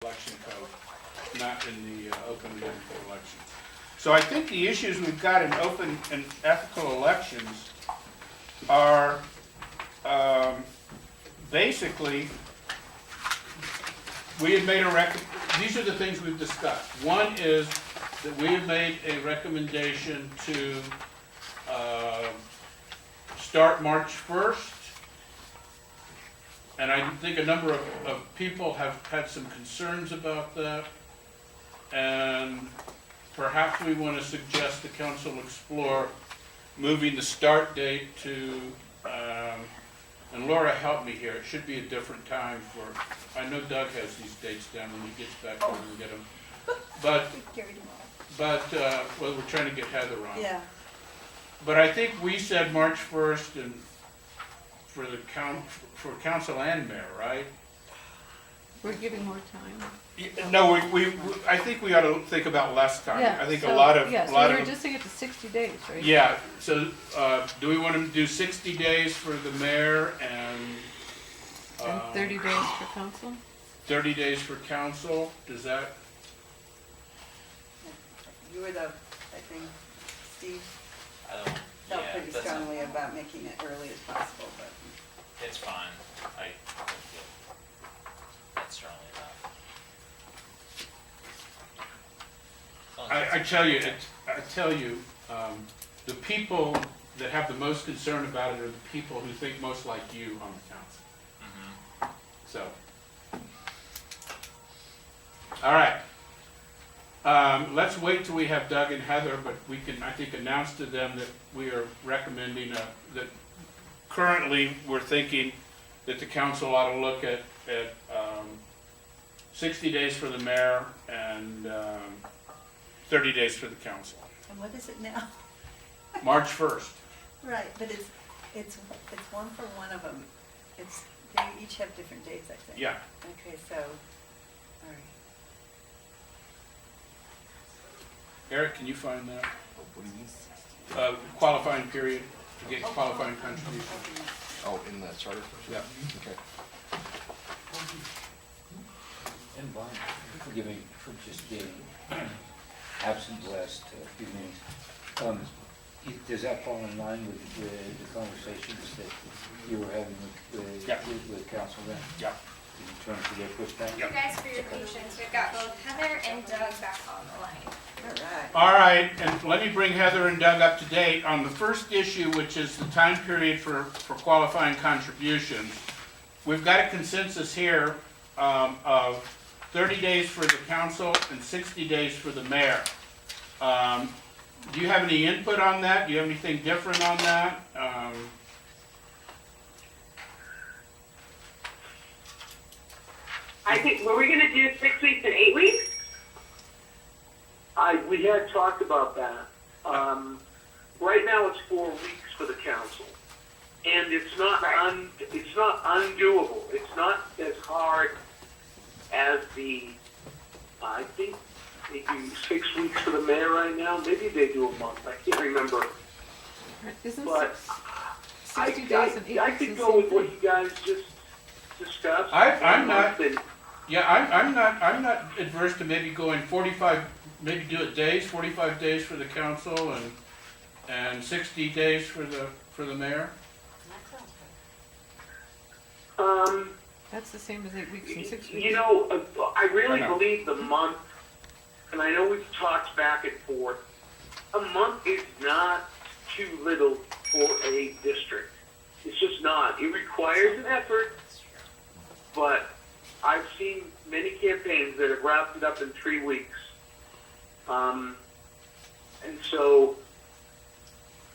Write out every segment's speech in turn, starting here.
election code, not in the open and ethical elections. So I think the issues we've got in open and ethical elections are basically, we had made these are the things we've discussed. One is that we have made a recommendation to start March 1st. And I think a number of people have had some concerns about that. And perhaps we want to suggest the council explore moving the start date to, and Laura help me here, it should be a different time for, I know Doug has these dates down when he gets back home and get them. But well, we're trying to get Heather on. Yeah. But I think we said March 1st and for council and mayor, right? We're giving more time. No, I think we ought to think about less time. Yeah, I think so, a lot of, yeah, so we're reducing it to 60 days, right? yeah, so, do we want to do 60 days for the mayor and? And 30 days for council? 30 days for council, does that? You were the, I think, Steve, I don't, felt yeah, pretty that's strongly not, about making it early as possible, but. it's fine. I don't feel that strongly about it. As long as it's- I tell you, the people that have the most concern about it are the people who think most like you on the council. Mhm. So, all right. Let's wait till we have Doug and Heather, but we can, I think, announce to them that we are recommending that currently we're thinking that the council ought to look at 60 days for the mayor and 30 days for the council. And what is it now? March 1st. Right, but it's one for one of them. They each have different dates, I think. Yeah. Okay, so, all right. Eric, can you find that? Qualifying period to get qualifying contributions. Oh, in the charter? Yeah. Okay. And Brian, forgive me for just being absent the last few minutes. Does that fall in line with the conversations that you were having with council then? Yeah. In terms of their pushback? Yeah. You guys for your patience. We've got both Heather and Doug back on the line. All right. All right, and let me bring Heather and Doug up to date on the first issue, which is the time period for qualifying contributions. We've got a consensus here of 30 days for the council and 60 days for the mayor. Do you have any input on that? Do you have anything different on that? I think, were we gonna do 6 weeks and 8 weeks? We had talked about that. Right now it's 4 weeks for the council. And it's not undoable. It's not as hard as I think they do 6 weeks for the mayor right now. Maybe they do a month. I can't remember. Isn't But 60 days and 8 I weeks could the go same with what thing? you guys just discussed. I'm not- And- Yeah, I'm not adverse to maybe going 45, maybe do it days, 45 days for the council and 60 days for the mayor. That's the same as 8 weeks and 6 weeks. You know, I really I know. believe the month, and I know we've talked back and forth, a month is not too little for a district. It's just not. It requires an effort, but I've seen many campaigns that have wrapped it up in 3 weeks. And so,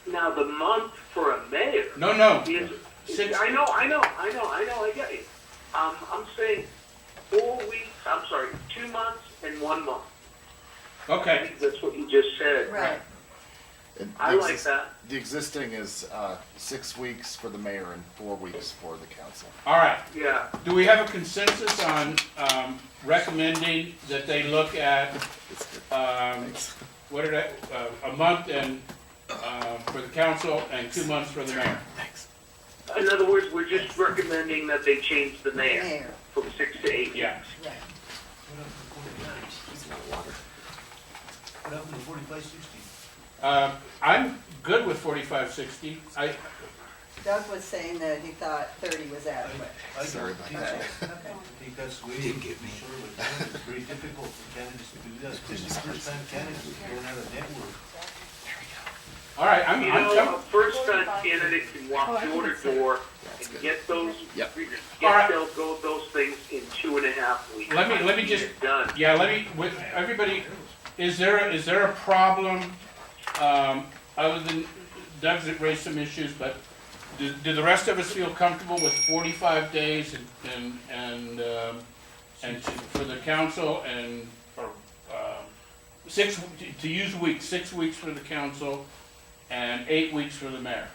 now the month for a mayor No. is, Six- I know, I get you. I'm saying 4 weeks, 2 months and 1 month. I Okay, think that's what you just said. Right. And I the like that. The existing is 6 weeks for the mayor and 4 weeks for the council. all right. Yeah. Do we have a consensus on recommending that they look at It's good. a month and for the council and 2 months for the mayor? Thanks. In other words, we're just recommending that they change the mayor Mayor. from 6 to 8 weeks. Yeah. Right. What happened to 4560? I'm good with 4560. Doug was saying that he thought 30 was adequate. I Sorry don't about think so. Okay. I think that's way too short of a time. It's very difficult for candidates to do that, especially first-time candidates who don't have a network. All right, You know, a first-time candidate can walk Oh, I think door to it's door That's and good. get those, Yep. All right. those things in 2.5 weeks. let me just, Get done. yeah, with everybody, is there a problem, other than Doug's raised some issues, but do the rest of us feel comfortable with 45 days and for the council and, or, 6, to use weeks, 6 weeks for the council and 8 weeks for the mayor?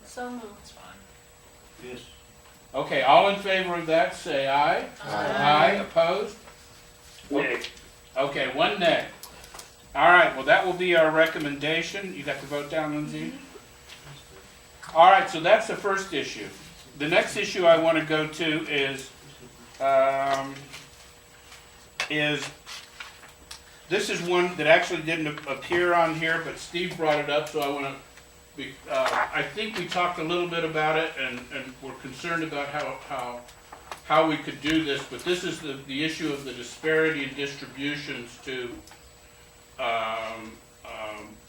So moved. That's fine. Yes. Okay, all in favor of that, say aye. Aye, opposed? Nay. Okay, 1 nay. All right, well, that will be our recommendation. You got the vote down, Lindsay? All right, so that's the first issue. The next issue I want to go to is this is one that actually didn't appear on here, but Steve brought it up, so I want to, I think we talked a little bit about it, and we're concerned about how we could do this, but this is the issue of the disparity in distributions to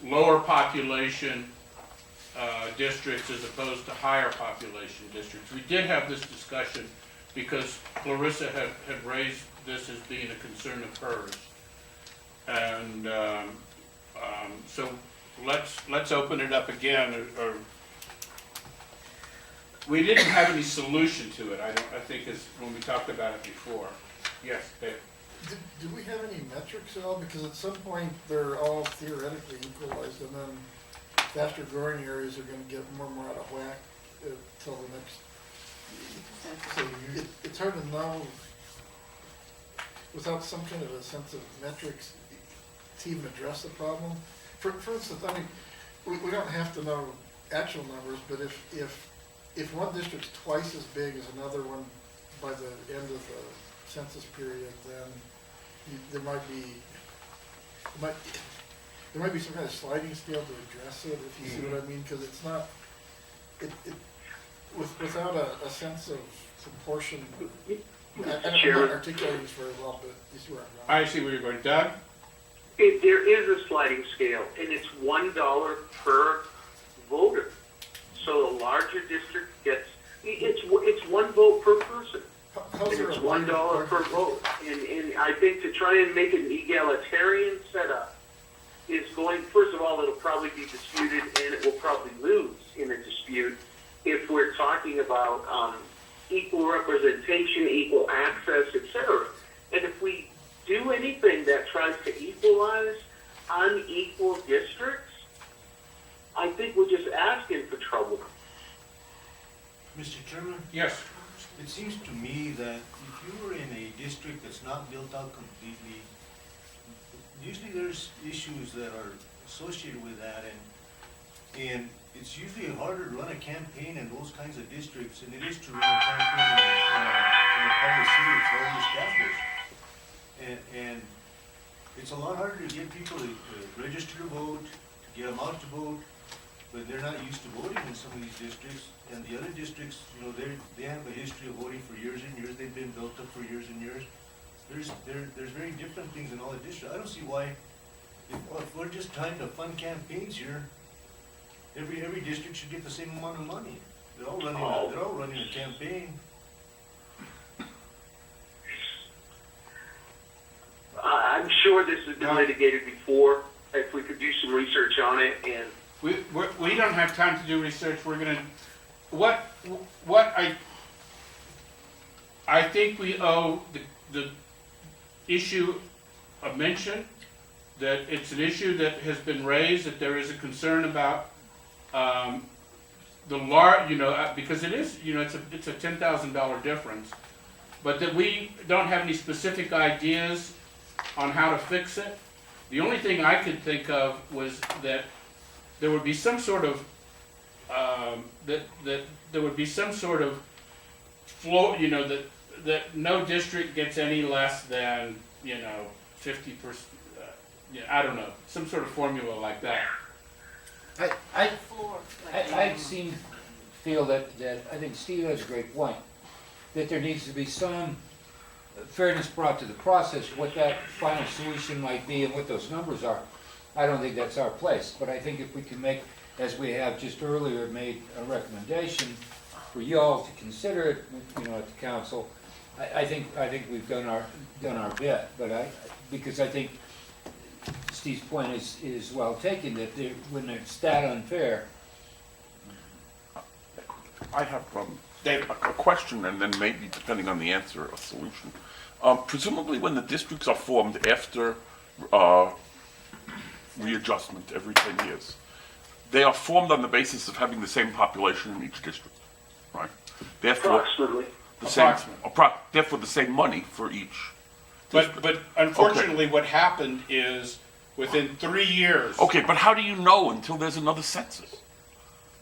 lower population districts as opposed to higher population districts. We did have this discussion because Clarissa had raised this as being a concern of hers. And so let's open it up again, or we didn't have any solution to it, I think, is when we talked about it before. Yes, Dave? Do we have any metrics at all? Because at some point, they're all theoretically equalized, and then faster growing areas are gonna get more and more out of whack till the next. So it's hard to know without some kind of a sense of metrics to even address the problem. For instance, I mean, we don't have to know actual numbers, but if one district's twice as big as another one by the end of the census period, then there might be some kind of sliding scale to address it, if you see what I mean, because it's not, without a sense of proportion, I'm not articulating this very well, but you see where I'm going. I see where you're going. Doug? There is a sliding scale, and it's $1 per voter. So the larger district gets, it's 1 vote per person. How's And there it's a $1 per vote. And I think to try and make an egalitarian setup is going, first of all, it'll probably be disputed, and it will probably lose in a dispute if we're talking about equal representation, equal access, etc. And if we do anything that tries to equalize unequal districts, I think we're just asking for trouble. Mr. Chairman, Yes. it seems to me that if you were in a district that's not built out completely, usually there's issues that are associated with that, and it's usually harder to run a campaign in those kinds of districts than it is to run a campaign in a part of the city that's already established. And it's a lot harder to get people to register to vote, to get them out to vote, but they're not used to voting in some of these districts. And the other districts, you know, they have a history of voting for years and years. They've been built up for years and years. There's very different things in all the districts. I don't see why, if we're just trying to fund campaigns here, every district should get the same amount of money. They're all running a campaign. I'm sure this has been litigated before. If we could do some research on it, and We don't have time to do research. We're gonna, what I think we owe the issue a mention, that it's an issue that has been raised, that there is a concern about the large, because it is, it's a $10,000 difference, but that we don't have any specific ideas on how to fix it. The only thing I could think of was that there would be some sort of that there would be some sort of flow, that that no district gets any less than, 50%, I don't know, some sort of formula like that. I feel that I think Steve has a great point, that there needs to be some fairness brought to the process, what that final solution might be and what those numbers are. I don't think that's our place, but I think if we can make, as we have just earlier made a recommendation for you all to consider it, at the council, I think we've done our bit, but because I think Steve's point is well taken, that when it's that unfair. I have David. a question, and then maybe, depending on the answer, a solution. Presumably, when the districts are formed after readjustment every 10 years, they are formed on the basis of having the same population in each district, right? Therefore, Approximately. therefore, the same money for each. But unfortunately, what happened is, within 3 years. Okay, but how do you know until there's another census?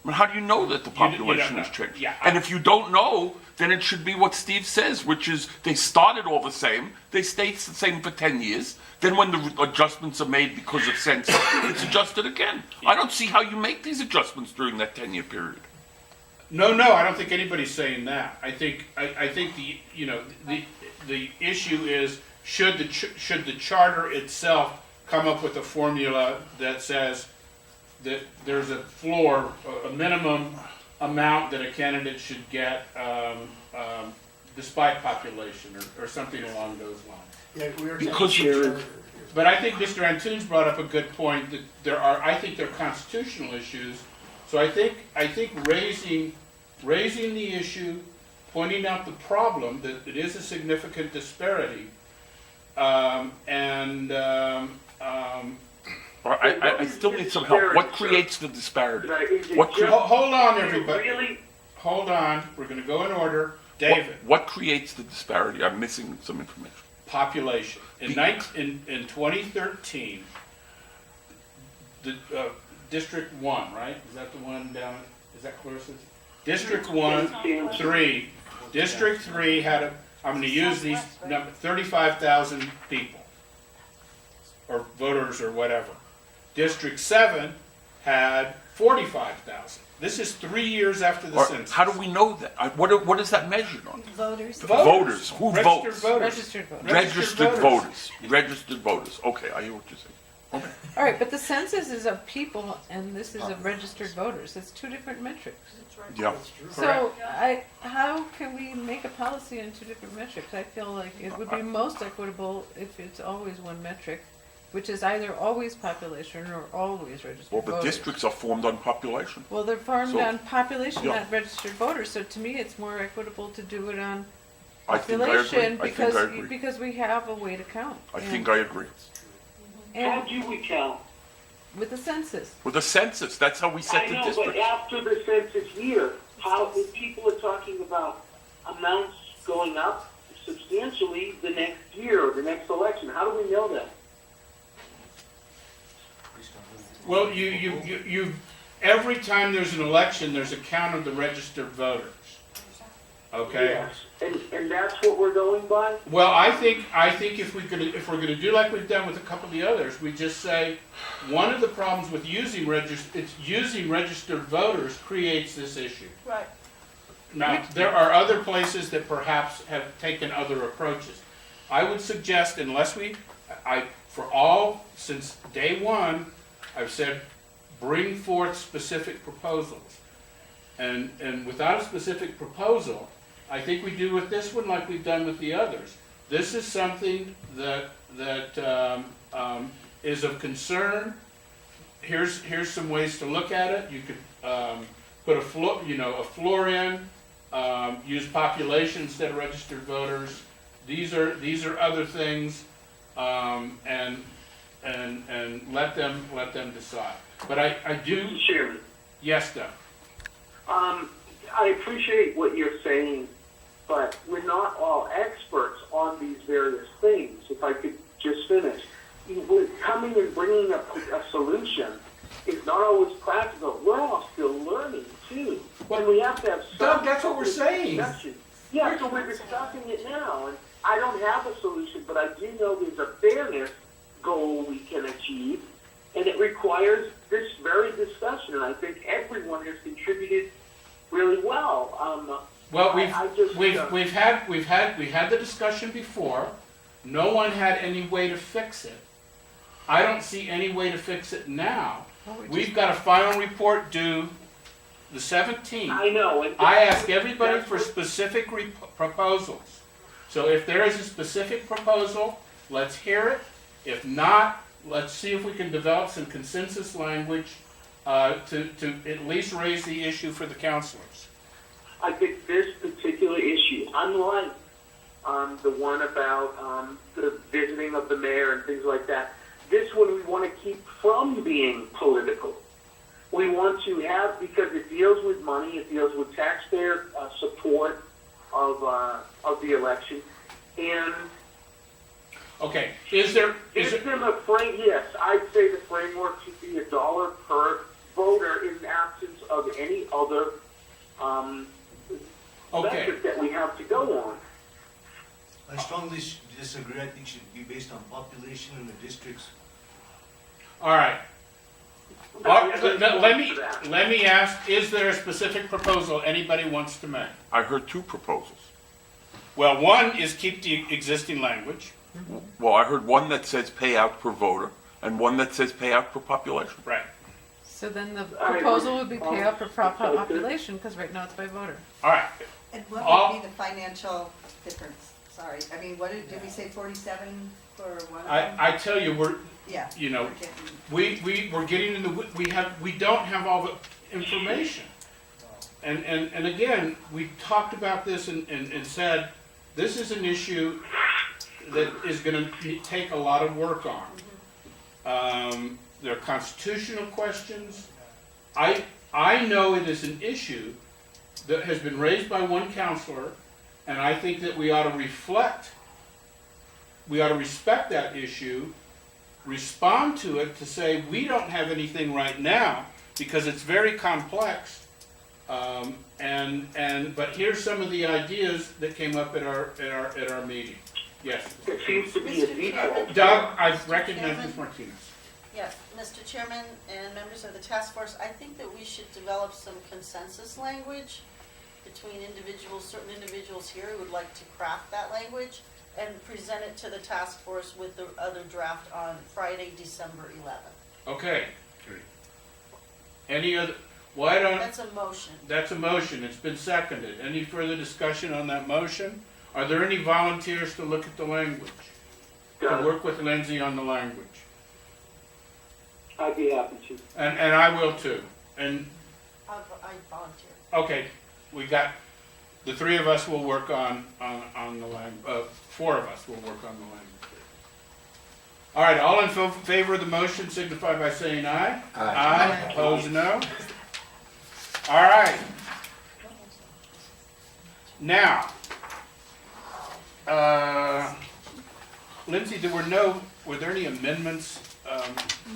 I mean, how do you know that the You don't population know. has changed? Yeah, And if you don't know, then it should be what Steve says, which is they started all the same, they stayed the same for 10 years, then when the adjustments are made because of census, it's adjusted again. I don't see how you make these adjustments during that 10-year period. No, I don't think anybody's saying that. I think the issue is, should the charter itself come up with a formula that says that there's a floor, a minimum amount that a candidate should get despite population or something along those lines. Yeah, we are. Because But I think Mr. Antunes brought up a good point that there are constitutional issues. So I think raising the issue, pointing out the problem that it is a significant disparity, I still need some help. What creates the disparity? Hold on, everybody. Really, Hold on. We're going to go in order. David, What creates the disparity? I'm missing some information. population. In 2013, the District 1, right? Is that the one down? Is that Clarissa's? District 1, 3. District 3 had I'm going to use these 35,000 people or voters or whatever. District 7 had 45,000. This is 3 years after the census. How do we know that? What is that measured on? Voters. Voters. Who Registered votes? voters. Registered voters. Registered voters. Registered voters. Okay, I hear what you're saying. Okay. All right, but the census is of people, and this is of registered voters. It's two different metrics. Yeah. So how can we make a policy on two different metrics? I feel like it would be most equitable if it's always one metric, which is either always population or always registered Well, voters. the districts are formed on population. Well, they're formed So- on population, Yeah. not registered voters. So to me, it's more equitable to do it on I think I population agree. I think I agree. because we have a way to count. I think I agree. how And do we count? with the census. With the census, that's how we set I the know, but districts. after the census year, if people are talking about amounts going up substantially the next year or the next election, how do we know that? Well, you every time there's an election, there's a count of the registered voters. Okay? Yes. And that's what we're going by? Well, I think if we're gonna do like we've done with a couple of the others, we just say one of the problems with using registered voters creates this issue. Right. Now, there are other places that perhaps have taken other approaches. I would suggest, since day one, I've said, bring forth specific proposals. And without a specific proposal, I think we do with this one like we've done with the others. This is something that is of concern. Here's some ways to look at it. You could put a floor in, use population instead of registered voters. These are other things, and let them decide. But I do. Mr. Chairman, Yes, Doug. I appreciate what you're saying, but we're not all experts on these various things. If I could just finish. Coming and bringing a solution is not always practical. We're all still learning, too. And we have to have some Doug, that's what we're saying. discussion. Yeah, so we're discussing it now. but I do know there's a fairness goal we can achieve, and it requires this very discussion, and I think everyone has contributed really well. Well, I just, we had the discussion before. No one had any way to fix it. I don't see any way to fix it now. We've got a final report due the 17th. I know. And I ask everybody for specific proposals. So if there is a specific proposal, let's hear it. If not, let's see if we can develop some consensus language to at least raise the issue for the counselors. I think this particular issue, unlike the one about the visiting of the mayor and things like that, this one we want to keep from being political. We want to have, because it deals with money, it deals with taxpayer support of the election, and Okay, is there, yes, I'd say the framework should be $1 per voter in absence of any other okay, metric that we have to go on. I strongly disagree. I think it should be based on population in the districts. all right. Let me ask, is there a specific proposal anybody wants to make? I heard two proposals. Well, one is keep the existing language. Well, I heard one that says payout per voter and one that says payout per population. Right. So then the proposal would be pay out per population, because right now it's by voter. All right. And what All- would be the financial difference? Sorry, I mean, what did we say, 47 for one of them? I tell you, Yeah. you know, we're getting- we're getting into, we don't have all the information. And again, we talked about this and said, this is an issue that is gonna take a lot of work on. There are constitutional questions. I know it is an issue that has been raised by one counselor, and I think that we ought to respect that issue, respond to it to say, we don't have anything right now because it's very complex. But here's some of the ideas that came up at our meeting. Yes. It seems to be a default. Doug, I recognize Ms. Martinez. Yes, Mr. Chairman and members of the task force, I think that we should develop some consensus language between certain individuals here who would like to craft that language and present it to the task force with the other draft on Friday, December 11th. Okay. Any other, why don't, That's a motion. that's a motion, it's been seconded. Any further discussion on that motion? Are there any volunteers to look at the language? To work with Lindsay on the language? I'd be happy to. And I will too. And, I volunteer. okay, we got, the three of us will work on the language, four of us will work on the language. All right, all in favor of the motion signify by saying aye. Aye. Opposed, no. All right. Now, Lindsay, were there any amendments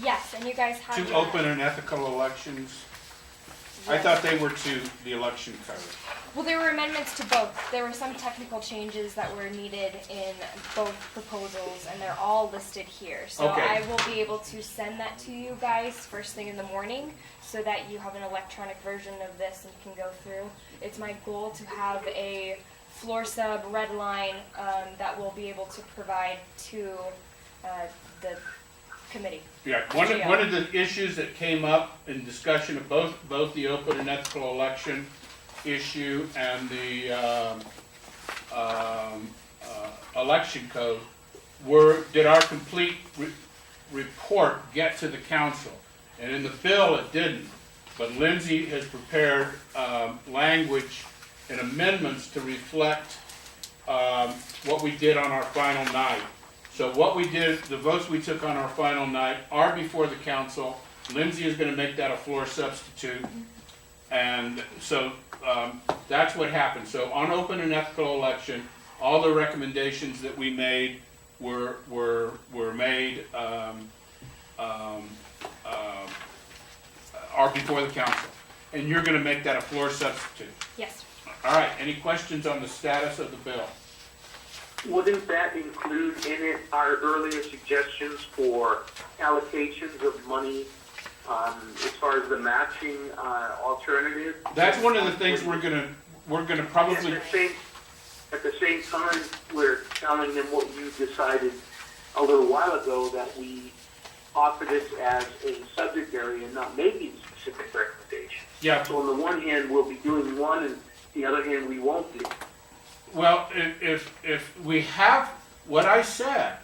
Yes, and you guys have. to open and ethical elections? I Yes. thought they were to the election code. Well, there were amendments to both. There were some technical changes that were needed in both proposals, and they're all listed here. So Okay. I will be able to send that to you guys first thing in the morning, so that you have an electronic version of this and can go through. It's my goal to have a floor sub red line that we'll be able to provide to the committee. Yeah, one of the issues that came up in discussion of both the open and ethical election issue and the election code did our complete report get to the council? And in the bill, it didn't. But Lindsay has prepared language and amendments to reflect what we did on our final night. So what we did, the votes we took on our final night are before the council. Lindsay is going to make that a floor substitute. And so that's what happened. So on open and ethical election, all the recommendations that we made were made, are before the council. And you're going to make that a floor substitute. Yes. All right, any questions on the status of the bill? wouldn't that include in it our earlier suggestions for allocations of money, as far as the matching, alternative? That's one of the things we're gonna probably, At the same time, we're telling them what you decided a little while ago, that we offer this as a subject area, not making specific recommendations. yeah, So on the one hand, we'll be doing one, and the other hand, we won't be. well, if we have what I said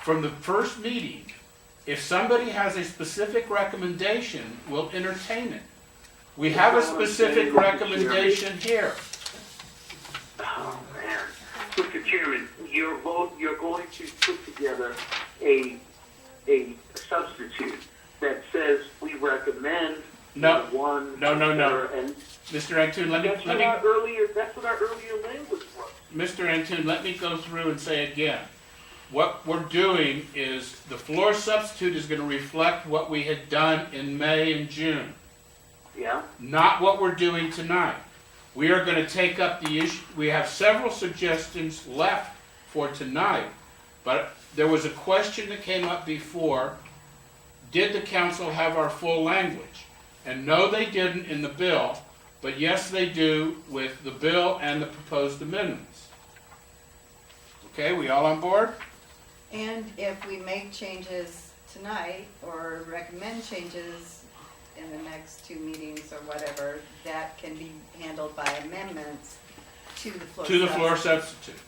from the first meeting, if somebody has a specific recommendation, we'll entertain it. We have a specific recommendation here. Oh, man. Mr. Chairman, you're going to put together a substitute that says we recommend No. one. No. And Mr. Antune, let that's what me, our earlier language was. Mr. Antune, let me go through and say again. What we're doing is, the floor substitute is gonna reflect what we had done in May and June, Yeah? not what we're doing tonight. We are gonna take up the issue, we have several suggestions left for tonight, but there was a question that came up before, did the council have our full language? And no, they didn't in the bill, but yes, they do with the bill and the proposed amendments. Okay, we all on board? And if we make changes tonight or recommend changes in the next 2 meetings or whatever, that can be handled by amendments to the floor. To the floor substitute. substitute.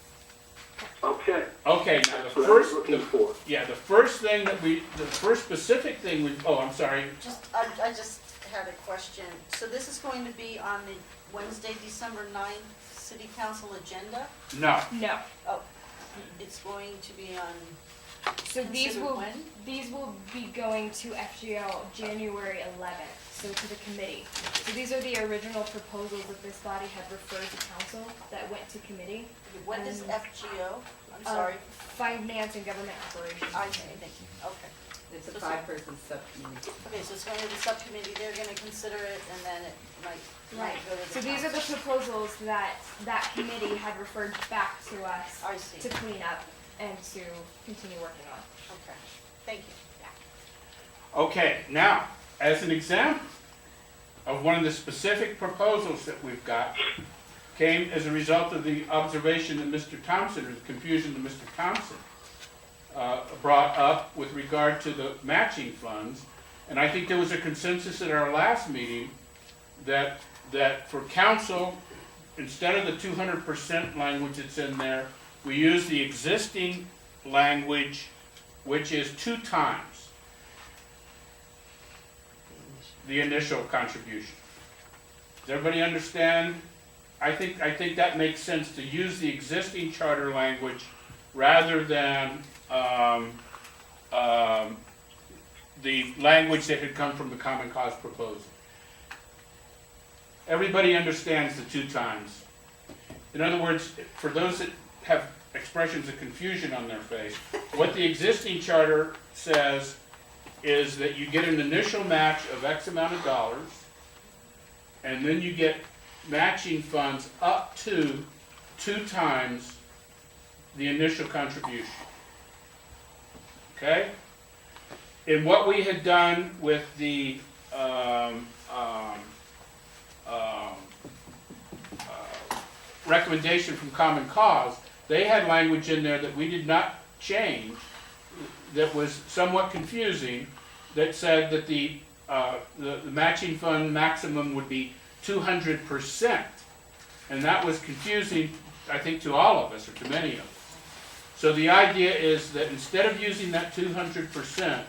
Okay. Okay, now the That's what I was first, looking for. the first thing that the first specific thing we, oh, I'm sorry. I just had a question. So this is going to be on the Wednesday, December 9th city council agenda? No, No. Oh, it's going to be on, So Considered when? these will be going to FGL January 11th, so to the committee. So these are the original proposals that this body had referred to council that went to committee. what is FGO? I'm Uh, sorry. Finance and government operations. I see, thank you. Okay. It's a 5-person subcommittee. Okay, so it's going to the subcommittee, they're going to consider it, and then it might Right. go to the So these are the council. proposals that that committee had referred back to us I see. to clean up and to continue working on. Okay, thank you. okay, now, as an example of one of the specific proposals that we've got, came as a result of the observation that Mr. Thompson, or the confusion that Mr. Thompson brought up with regard to the matching funds. And I think there was a consensus at our last meeting that for council, instead of the 200% language that's in there, we use the existing language, which is 2 times the initial contribution. Does everybody understand? I think that makes sense to use the existing charter language rather than the language that had come from the Common Cause proposal. Everybody understands the 2 times. In other words, for those that have expressions of confusion on their face, what the existing charter says is that you get an initial match of X amount of dollars, and then you get matching funds up to 2 times the initial contribution. Okay? In what we had done with the recommendation from Common Cause, they had language in there that we did not change, that was somewhat confusing, that said that the matching fund maximum would be 200%. And that was confusing, I think, to all of us, or to many of us. So the idea is that instead of using that 200%,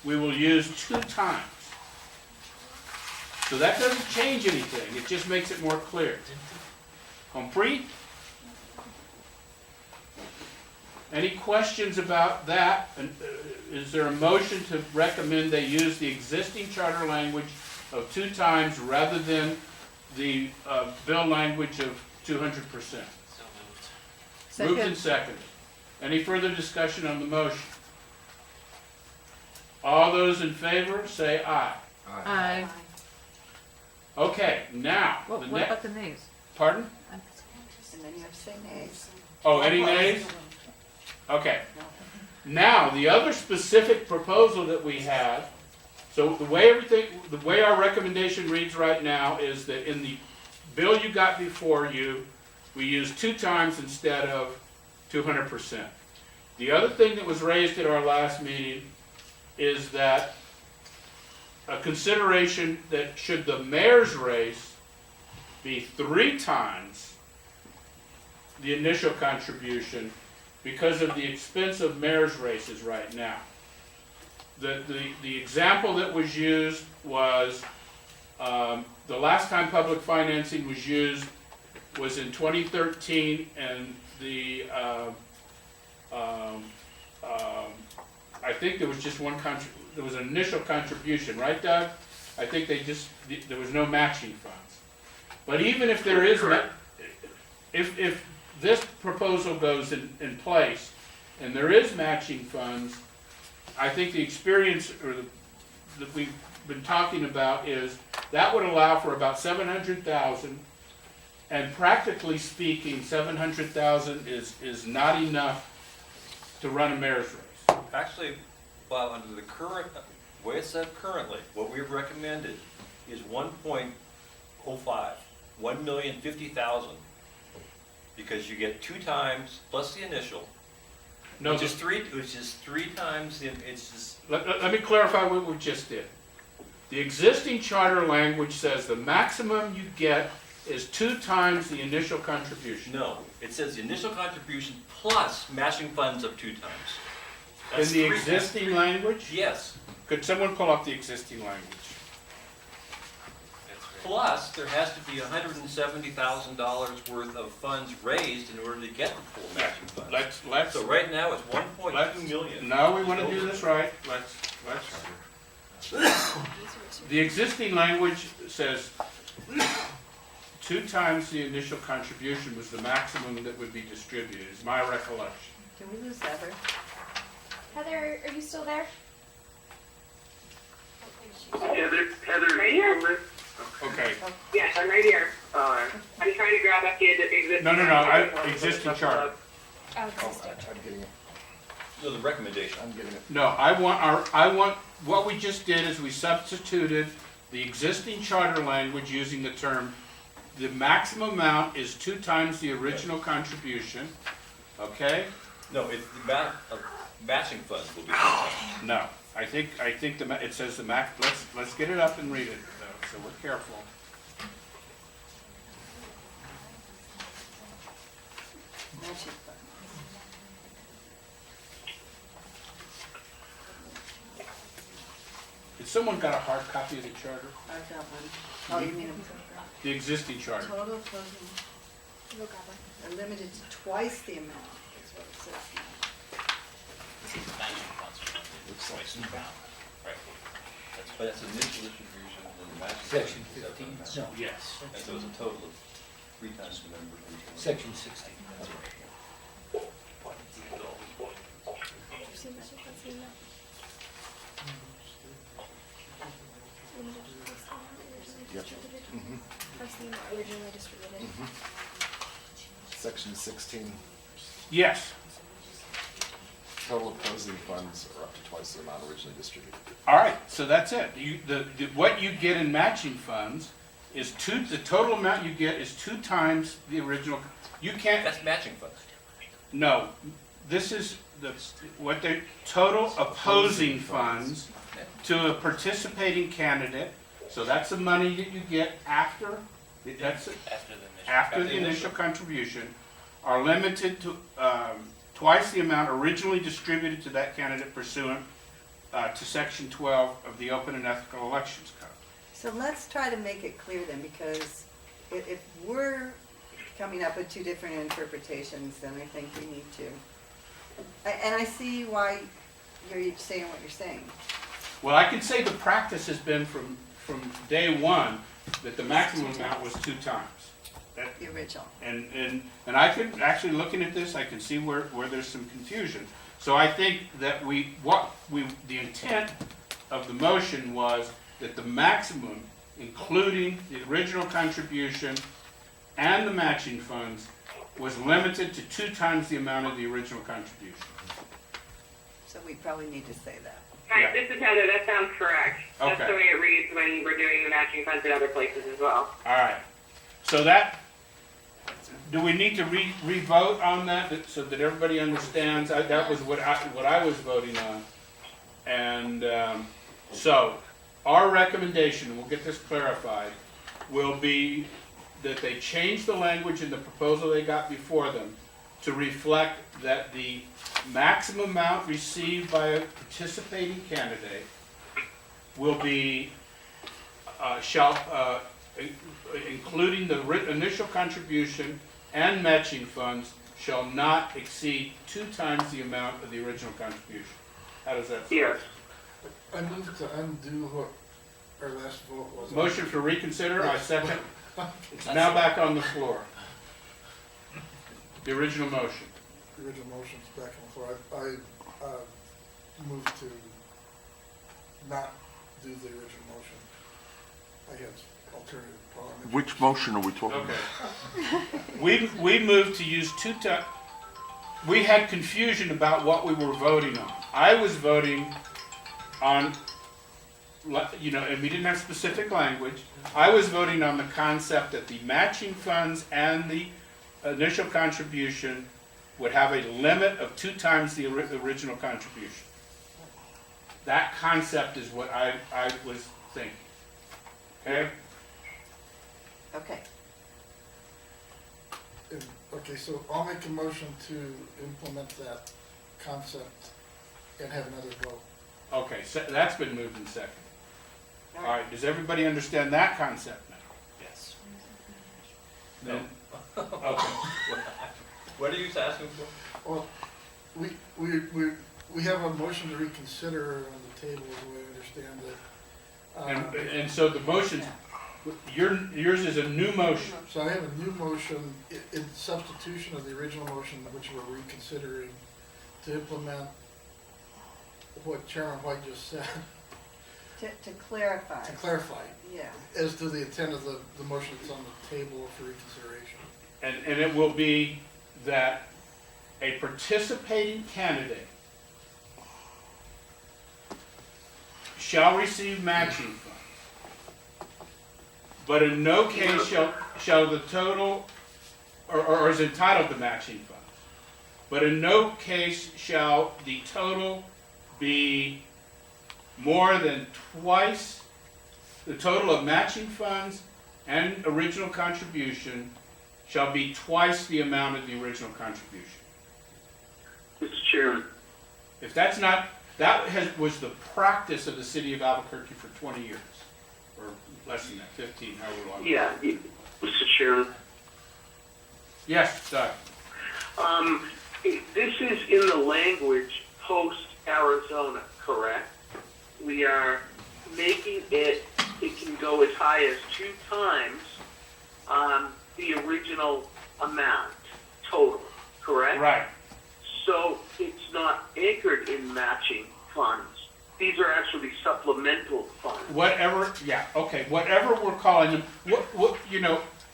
we will use 2 times. So that doesn't change anything, it just makes it more clear. Compris? Any questions about that? And, is there a motion to recommend they use the existing charter language of 2 times rather than the bill language of 200%? So moved. Moved and Second. seconded. Any further discussion on the motion? All those in favor, say aye. Aye. Okay, now, What the what next, about the nays? pardon? And then you have to say nays. Oh, any nays? Okay. Now, the other specific proposal that we had, so the way our recommendation reads right now is that in the bill you got before you, we use 2 times instead of 200%. The other thing that was raised at our last meeting is that a consideration that should the mayor's race be 3 times the initial contribution because of the expense of mayor's races right now. The example that was used was, the last time public financing was used was in 2013, and I think there was just there was an initial contribution, right, Doug? I think there was no matching funds. But even if there is, if this proposal goes in place and there is matching funds, I think the experience that we've been talking about is that would allow for about 700,000, and practically speaking, 700,000 is not enough to run a mayor's race. Actually, Bob, under the current, way it's set currently, what we've recommended is 1.05, 1,050,000, because you get 2 times plus the initial, No, which is three times the, it's just, let me clarify what we just did. The existing charter language says the maximum you get is 2 times the initial contribution. no, it says the initial contribution plus matching funds of 2 times. In That's the 3 existing language? Yes, Could someone pull up the existing language? plus there has to be $170,000 worth of funds raised in order to get the full matching funds. Let's, So right now it's 1.2 million. no, we want to do this right. Let's. The existing language says 2 times the initial contribution was the maximum that would be distributed, is my recollection. Can we lose Heather? Heather, are you still there? Heather, Right here. Okay. Yes, I'm right here. I'm trying to grab up the existing. No, existing charter. Oh, existing. I'm getting it. So the recommendation. I'm getting it. No, I want, what we just did is we substituted the existing charter language using the term, the maximum amount is 2 times the original contribution, okay? No, it's the amount of matching funds will be 2 times. No, I think it says the max, let's get it up and read it, though, so we're careful. Matching funds. Has someone got a hard copy of the charter? I've got one. Oh, you mean The existing charter? total closing, Go grab one. are limited to twice the amount, is what it says now. Matching funds are twice the amount. Right. But that's initial distribution and then the matching. Section funds is 15, no, Yes. And so it's a total of 3 times the number. section 16. That's right. Did you see that? That's the email. Yep. That's the amount originally distributed. Section 16, Yes. total opposing funds are up to twice the amount originally distributed. All right, so that's it. What you get in matching funds is the total amount you get is 2 times the original. You can't, That's matching funds. no, this is what the total opposing funds to a participating candidate. So that's the money that you get after the initial contribution, are limited to twice the amount originally distributed to that candidate pursuant to Section 12 of the Open and Ethical Elections Code. So let's try to make it clear then, because if we're coming up with 2 different interpretations, then I think we need to. And I see why you're each saying what you're saying. Well, I can say the practice has been from day one that the maximum amount was 2 times. The original. And I could, actually looking at this, I can see where there's some confusion. So I think that the intent of the motion was that the maximum, including the original contribution and the matching funds, was limited to 2 times the amount of the original contribution. So we probably need to say that. Hi, Yeah. this is Heather. That sounds correct. That's Okay. the way it reads when we're doing the matching funds in other places as well. All right. So that, do we need to re-vote on that so that everybody understands? That was what I was voting on. And so our recommendation, we'll get this clarified, will be that they change the language in the proposal they got before them to reflect that the maximum amount received by a participating candidate will be, including the initial contribution and matching funds, shall not exceed 2 times the amount of the original contribution. How does that sound? Yes. I move to undo what our last vote was. Motion for reconsider, I second. It's now back on the floor. The original motion. The original motion's back on the floor. I move to not do the original motion. I had alternative parliamentary. Which motion are we talking about? Okay. We moved to use 2 times. We had confusion about what we were voting on. I was voting on, and we didn't have specific language. I was voting on the concept that the matching funds and the initial contribution would have a limit of 2 times the original contribution. That concept is what I was thinking. Okay? Okay. Okay, so I'll make a motion to implement that concept and have another vote. Okay, so that's been moved and seconded. All right, does everybody understand that concept now? Yes. Then, okay. What are you asking for? Well, we have a motion to reconsider on the table, as I understand it. And so the motion, yours is a new motion. So I have a new motion in substitution of the original motion, which we're reconsidering, to implement what Chairman White just said, To clarify. to clarify, Yeah. as to the intent of the motion that's on the table for reconsideration. And it will be that a participating candidate shall receive matching funds, but in no case shall the total, or is entitled to matching funds, but in no case shall the total be more than twice the total of matching funds and original contribution shall be twice the amount of the original contribution. Mr. Chairman. If that's not, was the practice of the city of Albuquerque for 20 years, or less than that, 15, however long. Yeah, Mr. Chairman. Yes, Doug. This is in the language post-Arizona, correct? We are making it can go as high as 2 times the original amount total, correct? Right. So it's not anchored in matching funds. These are actually supplemental funds. Whatever, yeah, okay, whatever we're calling them,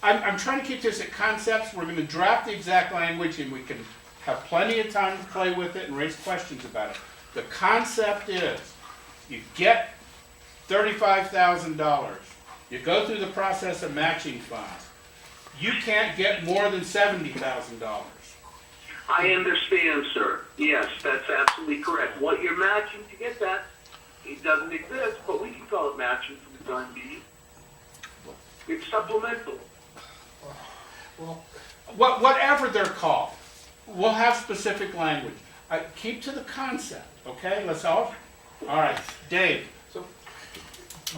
I'm trying to keep this at concepts. We're gonna draft the exact language and we can have plenty of time to play with it and raise questions about it. The concept is, you get $35,000. You go through the process of matching funds. You can't get more than $70,000. I understand, sir. Yes, that's absolutely correct. What you're matching to get that, it doesn't exist, but we can call it matching for the time being. It's supplemental. Well, Whatever they're called, we'll have specific language. Keep to the concept, okay? All right, Dave. so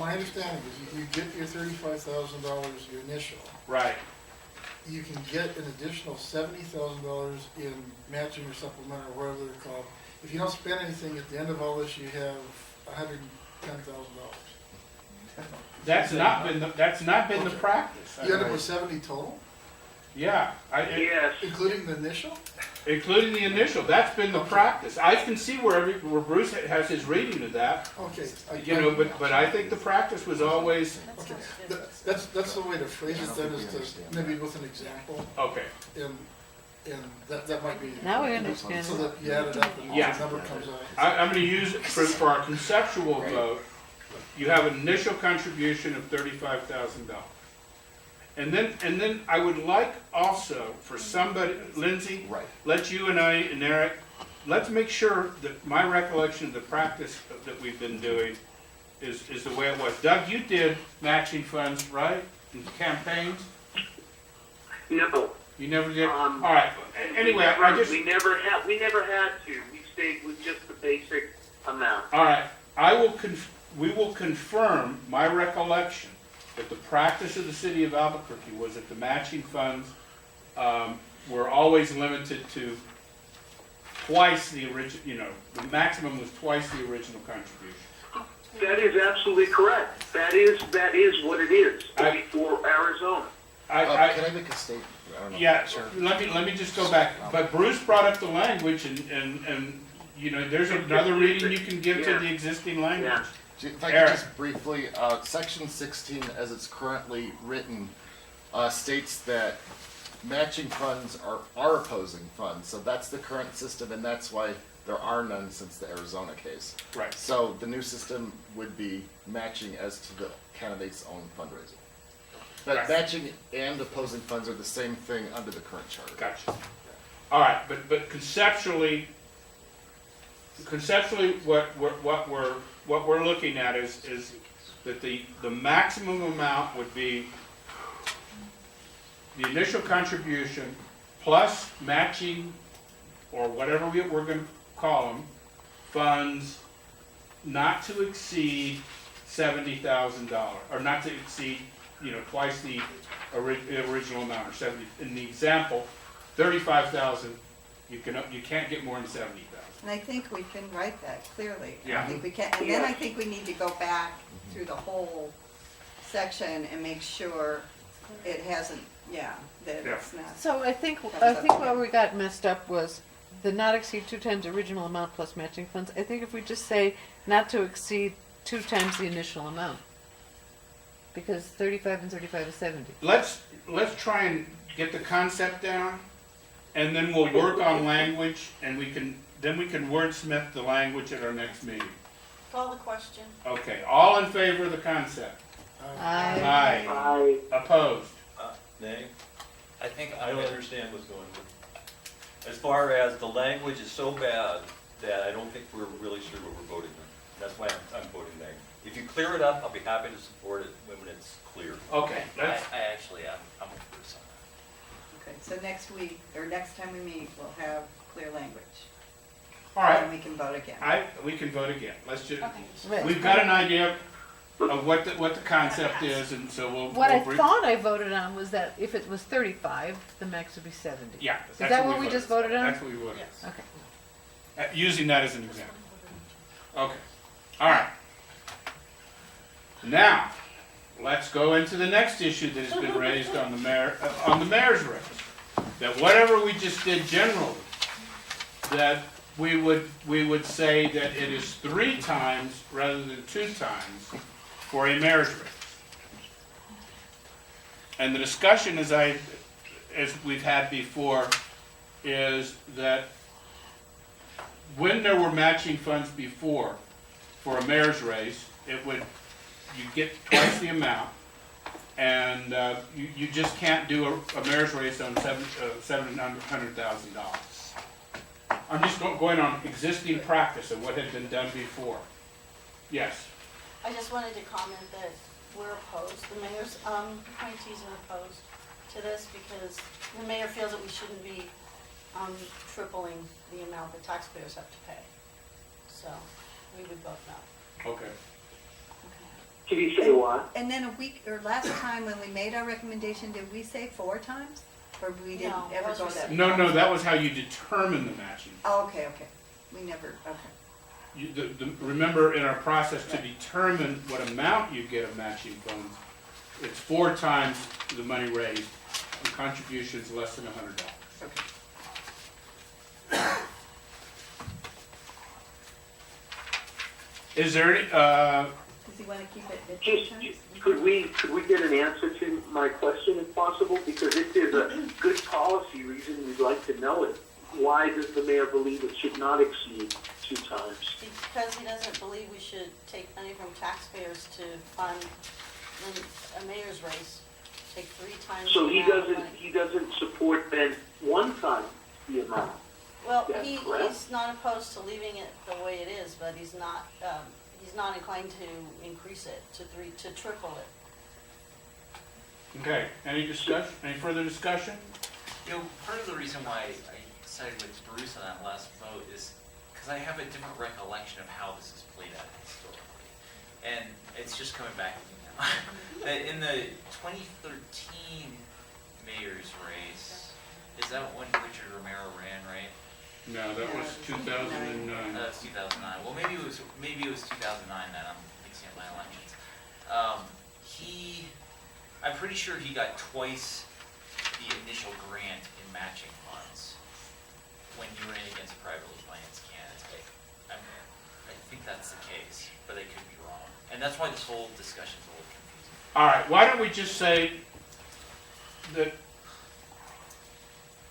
my understanding is you get your $35,000, your initial. Right. You can get an additional $70,000 in matching or supplemental, or whatever they're called. If you don't spend anything, at the end of all this, you have $110,000. That's not been the practice. You end up with 70 total, Yeah, Yes. including the initial? including the initial. That's been the practice. I can see where Bruce has his reading of that. Okay. But I think the practice was always Okay, that's the way to phrase it then, is to, maybe with an example. okay. And and that might be. Now we understand. So that you add it up and Yeah. the number comes out. I'm gonna use it for our conceptual vote. You have an initial contribution of $35,000. And then I would like also for somebody, Lindsay, Right. let you and I and Eric, let's make sure that my recollection of the practice that we've been doing is the way it was. Doug, you did matching funds, right, in campaigns? No. You never did? All Um, right, anyway, I just, We never had to. We stayed with just the basic amount. all right, we will confirm my recollection that the practice of the city of Albuquerque was that the matching funds were always limited to twice the the maximum was twice the original contribution. That is absolutely correct. That is what it is for Arizona. Can I I make a statement? I don't know. yeah, Sure. let me just go back, but Bruce brought up the language and there's another reading you can give to the existing language. Yeah. If I could Eric. just briefly, section 16 as it's currently written states that matching funds are opposing funds. So that's the current system and that's why there are none since the Arizona case. Right. So the new system would be matching as to the candidate's own fundraising. But Right. matching and opposing funds are the same thing under the current charter. Gotcha. All right, but conceptually, what we're looking at is that the maximum amount would be the initial contribution plus matching, or whatever we're going to call them, funds not to exceed $70,000, or not to exceed, twice the original amount, or 70. In the example, 35,000. You can't get more than 70,000. And I think we can write that clearly. Yeah. I think we can, and then I think we need to go back through the whole section and make sure it hasn't, that it's not. So I think where we got messed up was the not exceed 2 times the original amount plus matching funds. I think if we just say not to exceed 2 times the initial amount, because 35 and 35 is 70. Let's try and get the concept down, and then we'll work on language, and we can wordsmith the language at our next meeting. Call the question. Okay, all in favor of the concept? Aye. Aye. Opposed? Nay, I think I don't understand what's going on. As far as the language is so bad that I don't think we're really sure what we're voting on. That's why I'm voting nay. If you clear it up, I'll be happy to support it when it's clear. Okay, I let's, actually I'm with Bruce on that. Okay, so next week, or next time we meet, we'll have clear language. all right, And we can vote again. we can vote again. Let's just, Right. we've got an idea of what the concept is, and so What I we'll thought I voted on was that if it was 35, the max would be 70. Yeah. Is that's that what we just voted on? That's what we voted. Yes. Okay. Using that as an example. Okay, all right. Now, let's go into the next issue that has been raised on the mayor's race. That whatever we just did generally, that we would say that it is 3 times rather than 2 times for a mayor's race. And the discussion, as we've had before, is that when there were matching funds before for a mayor's race, you get twice the amount, and you just can't do a mayor's race on $700,000. I'm just going on existing practice of what had been done before. Yes. I just wanted to comment that we're opposed, the mayor's appointees are opposed to this because the mayor feels that we shouldn't be tripling the amount that taxpayers have to pay. So we would vote no. Okay. Can you say what? And then last time when we made our recommendation, did we say 4 times? Or we didn't No, ever those go were that? No, that was how you determine the matching. Oh, okay. We never, okay. Remember, in our process to determine what amount you get of matching funds, it's 4 times the money raised, and contributions less than $100. Okay. Is there any, Does he want to keep it at 2 times? Could we get an answer to my question if possible? Because if there's a good policy reason, we'd like to know it. Why does the mayor believe it should not exceed 2 times? Because he doesn't believe we should take money from taxpayers to fund a mayor's race. Take 3 times So the he amount of doesn't, money. he doesn't support then 1 time the amount? Well, That's correct. he's not opposed to leaving it the way it is, but he's not inclined to increase it to triple it. Okay, any discussion, any further discussion? You know, part of the reason why I sided with Bruce on that last vote is because I have a different recollection of how this is played out historically. And it's just coming back to me now. In the 2013 mayor's race, is that when Richard Romero ran, right? No, that was 2009. That's 2009. Well, maybe it was 2009 that I'm mixing up my elections. I'm pretty sure he got twice the initial grant in matching funds when you ran against a privately financed candidate. I think that's the case, but I could be wrong. And that's why this whole discussion's a little confusing. All right, why don't we just say that,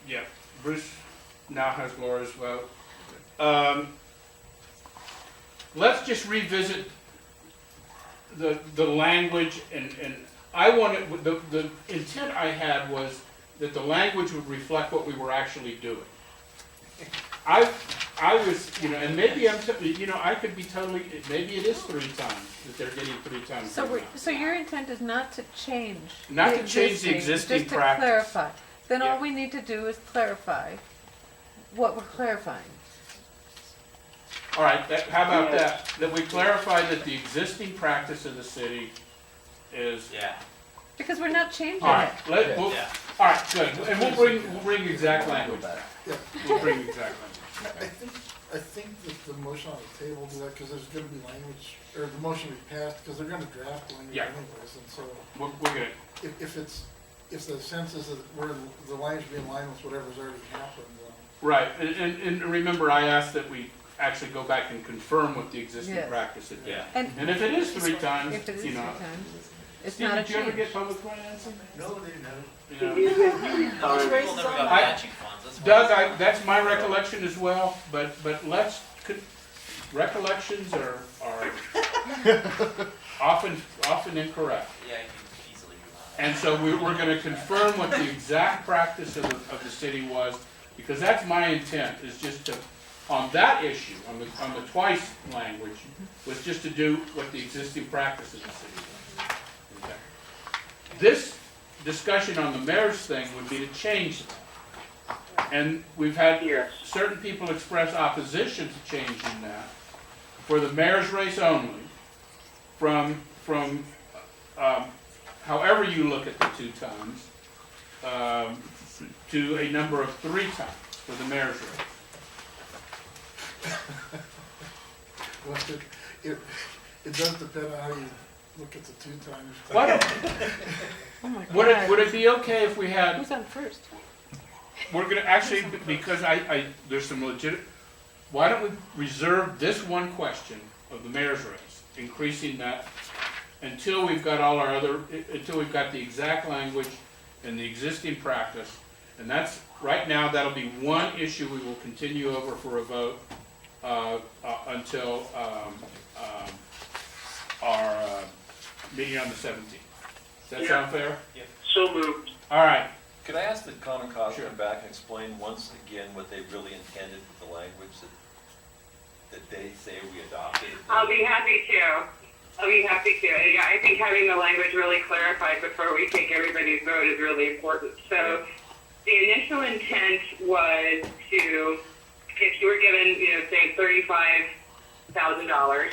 yeah, Bruce now has Laura's vote. Let's just revisit the language, and I wanted, the intent I had was that the language would reflect what we were actually doing. I was, and maybe I could be totally, maybe it is 3 times, that they're getting 3 times. So your intent is not to change. Not to change the existing just to practice. clarify. Then Yeah. all we need to do is clarify what we're clarifying. All right, how about that? That we clarify that the existing practice of the city is. Yeah. Because we're not changing All right, it. Yeah. all right, good, and we'll bring exact language back. Yeah. We'll bring exact language. I think that the motion on the table do that, because there's gonna be language, or the motion we passed, because they're gonna draft language Yeah. anyways, and so We're good. if the sense is that the language be in line with whatever's already happened, Right, and remember, I asked that we actually go back and confirm what the existing Yes. practice had been. Yeah. And if it is 3 times, If it is 3 times, it's Steve, not a did you ever change. get public financing? No, they never. You know? People never got I- matching funds. That's why. Doug, that's my recollection as well, but recollections are often incorrect. Yeah, you can easily move on. And so we're gonna confirm what the exact practice of the city was, because that's my intent, is just to, on that issue, on the twice language, was just to do what the existing practice of the city was. Okay. This discussion on the mayor's thing would be to change that. And we've had Yes. certain people express opposition to changing that for the mayor's race only, from however you look at the 2 times, to a number of 3 times for the mayor's race. well, it does depend on how you look at the 2 times. Why don't, Oh my would God. it be okay if we had, Who's on first? we're gonna, actually, because there's some legit, why don't we reserve this one question of the mayor's race, increasing that until we've got all our other, until we've got the exact language and the existing practice. And that's, right now, that'll be one issue we will continue over for a vote until our meeting on the 17th. Does that sound fair? So moved. All right. Could I ask the common cause to Sure. come back and explain once again what they really intended with the language that they say we adopted? I'll be happy to. Yeah, I think having the language really clarified before we take everybody's vote is really important. So the initial intent was to, if you were given, say $35,000,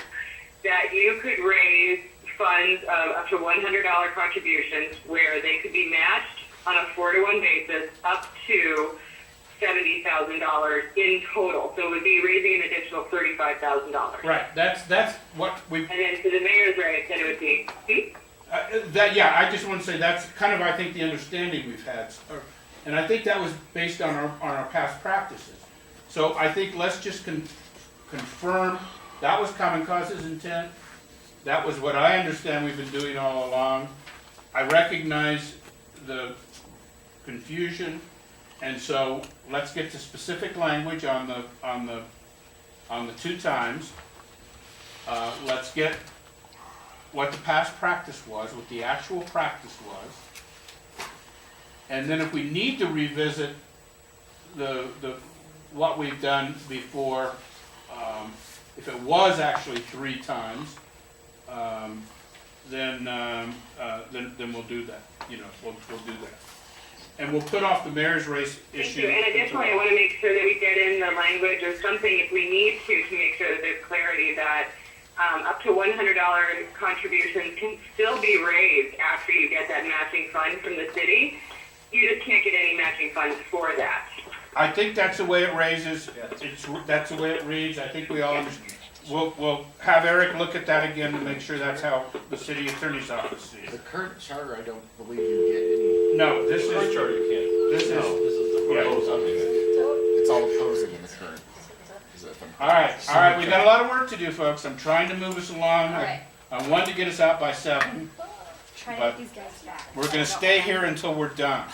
that you could raise funds of up to $100 contributions where they could be matched on a 4-to-1 basis up to $70,000 in total. So it would be raising an additional $35,000. Right. That's what we. And then for the mayor's race, then it would be, I just want to say that's kind of, I think, the understanding we've had. And I think that was based on our past practices. So I think let's just confirm that was Common Cause's intent, That was what I understand we've been doing all along. I recognize the confusion, and so let's get to specific language on the 2 times. Let's get what the past practice was, what the actual practice was. And then if we need to revisit what we've done before, if it was actually 3 times, then we'll do that. We'll do that. And we'll put off the mayor's race issue. Thank you. And additionally, I want to make sure that we get in the language or something if we need to make sure that there's clarity that up to $100 contributions can still be raised after you get that matching fund from the city. You just can't get any matching funds for that. I think that's the way it raises, that's the way it reads. I think we all understand. We'll have Eric look at that again to make sure that's how the city attorney's office sees The it. current charter, I don't believe you No, this Current is, charter, you can't. this is, This is the yeah. proposed update. get any. It's all opposing in the current. Is that from- All right, we got a lot of work to do, folks. I'm trying to move us along. Alright. I wanted to get us out by 7. Try to But get these guys back. We're gonna stay here until we're done.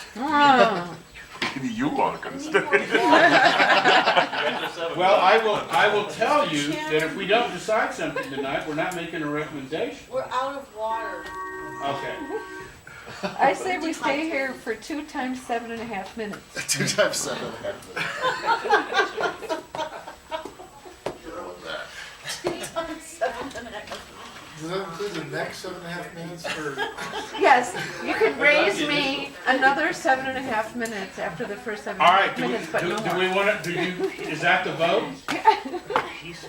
Maybe you are gonna stay. Well, I will tell you that if we don't decide something tonight, we're not making a recommendation. We're out of water. Okay. I say we stay here for 2 times 7.5 minutes. 2 times 7.5 minutes. Deal with that. 2 times 7.5. Does that include the next 7.5 minutes for? Yes, you could raise me another 7.5 minutes after the first All right, 7.5 minutes, but no do more. we want to, is that the vote?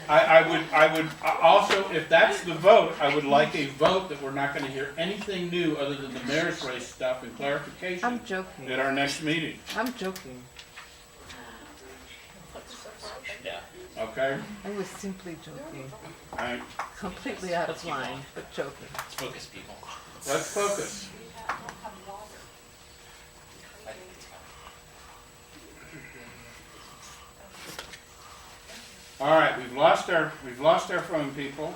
I would also, if that's the vote, I would like a vote that we're not going to hear anything new other than the mayor's race stuff and clarification I'm joking. at our next meeting, I'm joking. Yeah. okay? I was simply joking. All right, Completely out of line, but joking. Let's focus, people. let's focus. I think it's coming. All right, we've lost our phone people.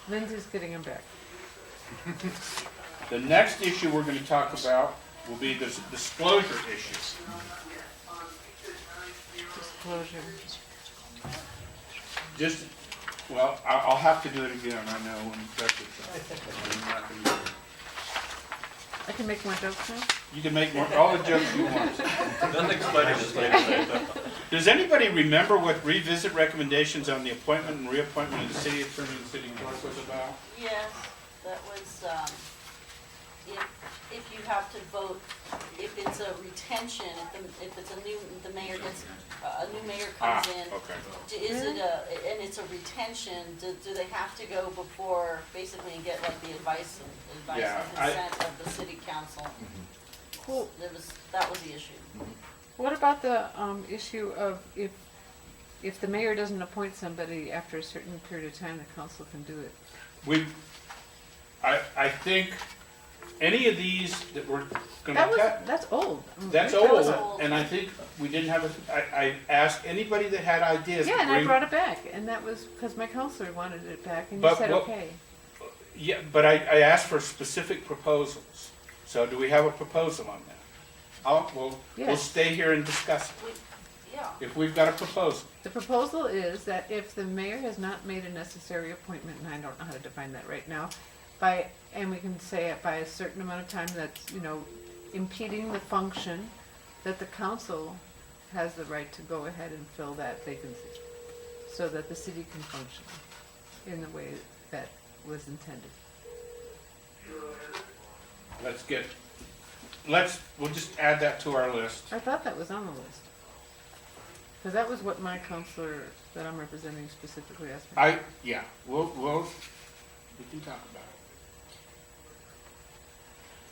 Lindsay's getting him back. The next issue we're going to talk about will be the disclosure issue. Disclosure. Just, well, I'll have to do it again, I know, when Becky says. I'm not gonna do it. I can make more jokes now? You can make all the jokes you want. Nothing's funny this late. Does anybody remember what revisit recommendations on the appointment and reappointment of the city attorney and city clerk was about? Yes, that was, if you have to vote, if it's a retention, if it's the mayor gets, a new mayor comes in. Okay. Is it and it's a retention, do they have to go before, basically, and get like the advice Yeah, and consent of the city council? Cool. That was the issue. What about the issue of if the mayor doesn't appoint somebody after a certain period of time, the council can do it? I think any of these that we're gonna cut, That's old. that's That was old, old. and I think we didn't have I asked anybody that had ideas to Yeah, and I bring. brought it back, and that was because my counselor wanted it back, and you But said what- okay. Yeah, but I asked for specific proposals. So do we have a proposal on that? We'll Yes. stay here and discuss it, Yeah. if we've got a proposal. The proposal is that if the mayor has not made a necessary appointment, and I don't know how to define that right now, and we can say it by a certain amount of time that's, impeding the function, that the council has the right to go ahead and fill that vacancy, so that the city can function in the way that was intended. We'll just add that to our list. I thought that was on the list. Because that was what my counselor that I'm representing specifically asked me. We can talk about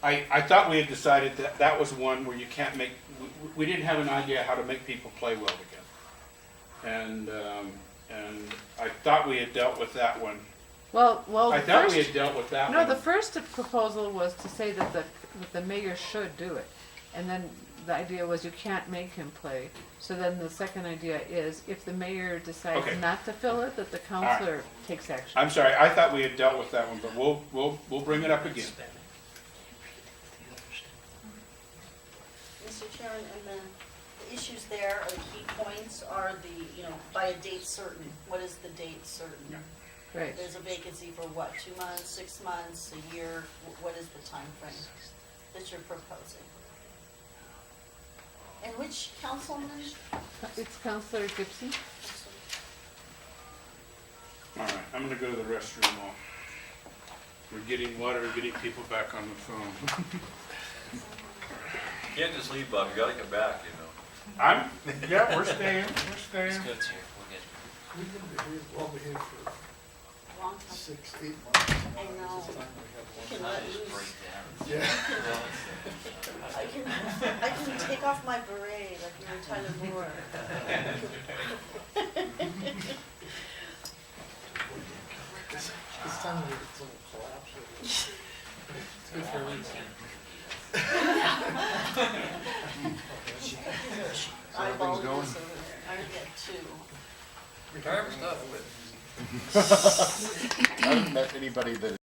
it. I thought we had decided that was one where you can't we didn't have an idea how to make people play well together. And I thought we had dealt with that one. Well, I thought we had dealt with that one. No, the first proposal was to say that the mayor should do it. And then the idea was you can't make him play. So then the second idea is if the mayor decides Okay. not to fill it, that the counselor takes action. I'm sorry, I thought we had dealt with that one, but we'll bring it up again. Mr. Chairman, and the issues there, or the key points are the, by a date certain. What is the date certain? Right. There's a vacancy for what, 2 months, 6 months, a year? What is the time frame that you're proposing? And which councilman? It's Counselor Gibson. All right, I'm gonna go to the restroom while we're getting water and getting people back on the phone. You can't just leave, Bob, you gotta come back, Yeah, we're staying, Let's go to, we'll get. We've been behaved, well behaved for Long time. 6, 8 months. I know. It's time we You have can let Just loose. break down. one. Yeah. I can take off my beret like you were Tyler Moore. It's time we have a little collapse. It's good for everyone. Eyeball going? this over there. I only get 2. I haven't met anybody that